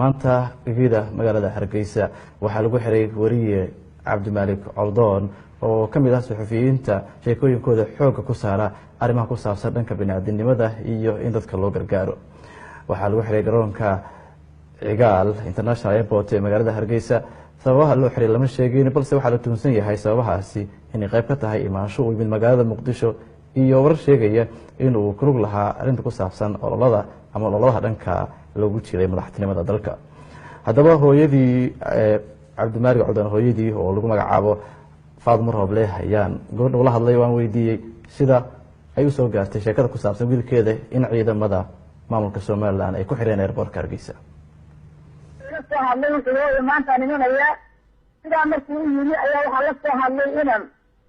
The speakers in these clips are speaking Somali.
maanta iyada magaalada Hargeysa waxaa lagu xiray wariye Cabdimaalik Coldoon oo kamid ah suxufiyiinta sheekooyinkooda xooga ku saara arrimaha ku saabsan dhanka bini'aadanimada iyo in dadka loo gargaaro. waxaa lagu xiray garoonka Cigaal International Airport ee magaalada Hargeysa. sababaha loo xiray lama sheegin, balse waxaa la tuunsan yahay sababahaasi inay qayb ka tahay imaansho u yimid magaalada Muqdisho iyo warar sheegaya inuu ku lug lahaa arrinta ku saabsan ololaha dhanka loogu jiray madaxtinimada dalka. haddaba hooyadii Cabdimaalik Coldoon hooyadii oo lagu magacaabo Faadmo Rooble ayaan gabadha la hadlay, waan weydiiyey sida ay u soo gaartay sheekada ku saabsan wiilkeeda in ciidamada maamulka Soomaaliland ay ku xireen airportka Hargeysa. maanta nimanaya sidaa markii uu yimi ayaa waxaa la soo hadlay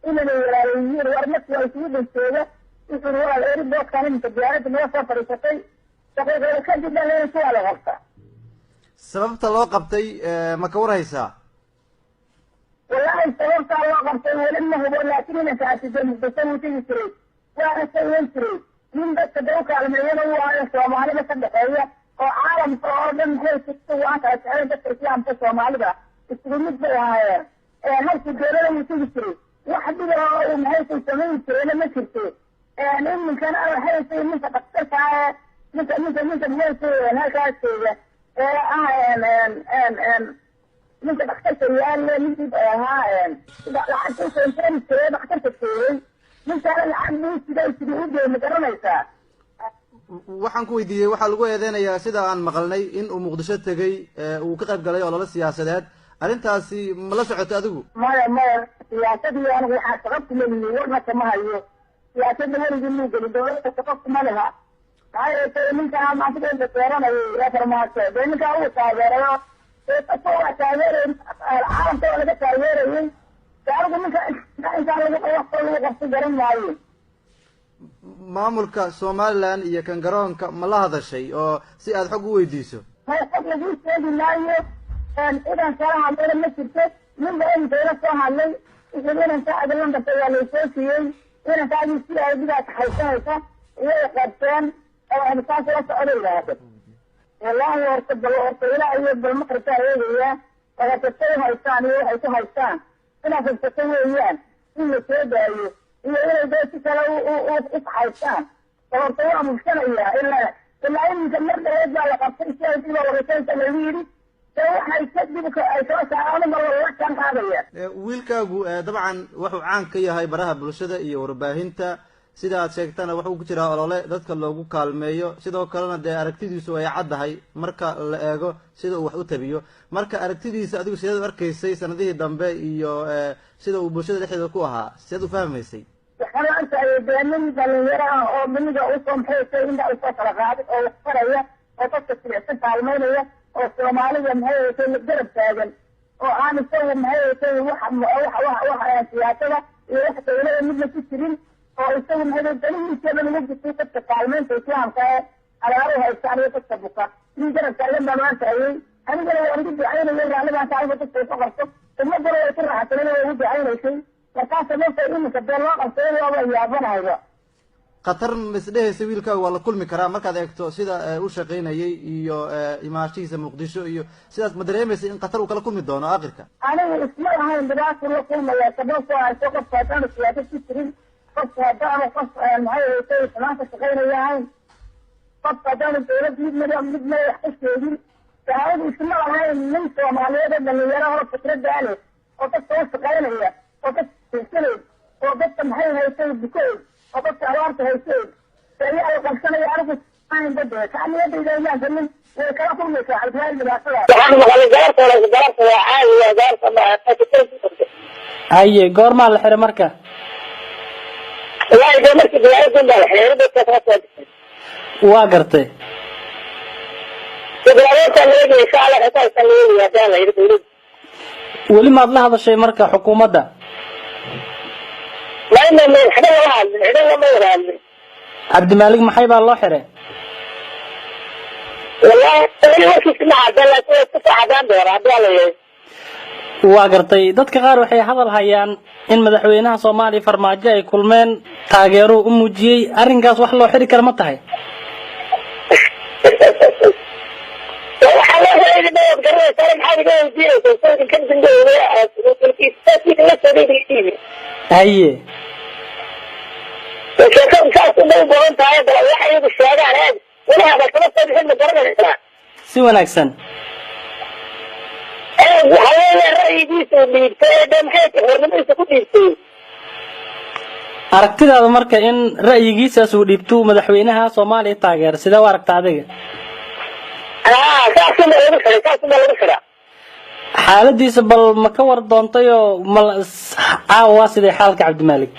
inay walaalyihiin war markii ay isugu dhintooda wuxuu walaal airportkan iminka diyaaradda naga soo fadhiisatay daqiiqada kadib dhaleensi waa la qabta. sababta loo qabtay ma ka warhaysaa? wallaahi sababtaa loo qabtay weli ma hubo, laakiin inanka artida muqdisho wuu tegi jiray waana saweyn jiray nin dadka daw kaalmeeyana u ahayo Soomaalida ka dhexeeya oo caalamka oo dhan heerkiisa waan kala jecel dadka islaamka Soomaalida isugu mid bay ahaayeen. markii dowladda wuu tegi jiray wax dhiba oo uu maxay samayn jirayna ma jirto. ninkana waxay ninka dhaqtarka ah ninka maxay halkaas jooga ninka dhaqtarka yaalla ninkii ahaa lacagta soo jiray dhaqtarka joogay ninkana lacag buu sidii u jeedo ma garanaysaa. waxaan ku weydiiyey, waxaa lagu eedeynayaa sida aan maqalnay in uu Muqdisho tegay uu ka qayb galay olole siyaasadeed. arrintaasi ma la socotay adigu? maya siyaasadii anigu waxaa sababta leeyihiin warna kama hayo. siyaasadda weligii muu gelin, dowladda sababta ma leha. maxaa yeelay ninkaa maanta taageeranayo farmaajo dee ninkaa uu taageerayo waa taageeray caalamka waa laga taageerayay. anigu intaan lagu qabsi garan maayo. maamulka Somaliland iyo kan garoonka ma la hadashay oo si aad xog u weydiiso? maya xog lagu sheegi maayo. idan kala hadlayna ma jirto. ninba intayla soo hadlay wuxuu inanka adlandarta waa laysoo siiyey inankaagii si ay bidaa kaxaysanaysa iyay qabteen saas la socda yidhaahdo. wallaahi horta ilaa iyo bal maqribkaa eegayaa wadatatay haystaan iyo waxay ku haystaan inaad hubsato weeyaan in la soo daayo iyo inay dee si kale u kaxaystaan. horta waa mubsanayaa ilaa iminka mar dhaweed baa la qabtay si ay diba wareysaysa lagu yidhi waxay kadib ay kala saaraan mar walba kan qaadaya. wiilkaagu dabcan wuxuu caan ka yahay baraha bulshada iyo warbaahinta, sida aad sheegtana wuxuu ku jiraa olole dadka loogu kaalmeeyo, sidoo kalena dee aragtidiisu ay caddahay marka la eego sida uu wax u tabiyo. marka aragtidiisa adigu sideed u arkaysay sanadihii dambe iyo sida uu bulshada dhexdeeda ku ahaa, sideed u fahmaysay? waxaan la arkayay dee nin dhalinyaro ah oo miniga usoo maxaysay inta usoo kala qaaday oo wax faraya oo dadka silicsan kaalmeynaya oo Soomaalida maxay la garab taagan oo aan isagu maxay wax siyaasada iyo wax dowladda midna ku jirin oo isagu maxay dalihiisa lagu gudbiyay dadka kaalmeynta islaamka alaaru haystaan iyo dadka buka in garab taagan baa maanta ayay anigana waan ugu ducaynayay raaligaan taariikhda dadka ku qabto ummadana way ku raaxaysanayeen way ugu ducaynaysay. markaas sababta iminka dee loo qabtay waaba yaabanayba. khatar misdhehaysa wiilkaagu waa la kulmi karaa markaad eegto sida u shaqaynayay iyo imaanshihiisa Muqdisho iyo sidaas ma dareemaysa in khatar uu kala kulmi doono aakhirka? anigu isma lahayn dhibaato la kulmaya sababtoo hayso qofka haddaan siyaasad ku jirin, qofka haddaanu qof maxay xumaanka shaqaynaya ahayn, qofka haddaanu dowlad midna wax ka sheegin. anigu isma lahayn nin Soomaaliyeed oo dhalinyaro hor fikradda leh oo dadka u shaqaynaya oo dadka silsilay oo dadka maxay haysay bukoy oo dadka abaarta haysay ayaa la qabsanaya. anigu aan dadka kaalmeeyay ilaahay way kala kulmaysaa halkaan dhibaatada. waxaan maqlay gaarta waa caadi waa gaarta ma haye goorma la xiray marka? wallaahi dee markii diyaaradda la xiray dadka ka soo baxay waa gartay. diyaaradda la xiray saala xataa sameeyay hadaan la xiray weli maad la hadashay marka xukuumadda? Cabdimaalik maxay baa loo xiray? waa gartay. dadka qaar waxay hadal hayaan in madaxweynaha Soomaaliya Farmaajo ay kulmeen taageero u muujiyay. arrinkaas wax loo xiri karo ma tahay? إذا ما يقدرون يسألك حاجة جاي يديره ويسألك كم تنجوه ويستثمر نفسه بيديره haye وشكرا كاسو ما يقولون تعالى بلا واحد يجب الشهادة على هذا ولا هذا كما تبحث من قرن الإسلام si wanaagsan حوالي الرأي ديسو بيبتاده محيط حرمه يسكو بيبتاده aragtidaada marka in ra'yigiisaas uu dhiibto madaxweynaha Soomaaliya taageer sida u aragta adiga كاسو ما يقول كذا كاسو ما يقول كذا xaaladiisa bal ma ka war doontay oo caawa sidii xaalka Cabdimaalik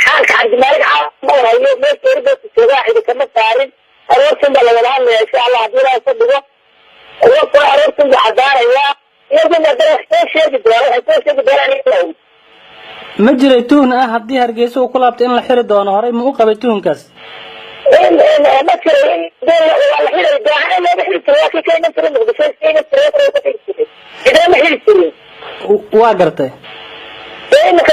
حالك عبد الملك عمر هيو ما يربط السواحل كما تعرف الرسم بلا ولا ان شاء الله عبد الله صدقه وصل الرسم بعدار يا يجب ان تروح شيء بدور يعني ma jiray tuhun ah haddii Hargeysa uu ku laabtay in la xiri doono horey ma u qabay tuhunkaas ما ترى ولا حين الدعاء ما بحث تراكي كان نفر المقدسين كان نفر إذا ما حلت waa gartay إنك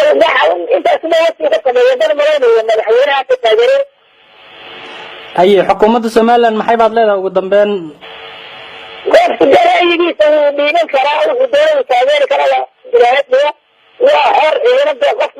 أنت أسمعت فقط ما يدل مريض وما الحيوانات التاجرين haye xukuumadda Soomaaliland maxay baad leedahay ugu dambeyn قف الجرائي بيسو بينن كراء ودول التاجر كراء جرائي وحر إذا نبدأ قف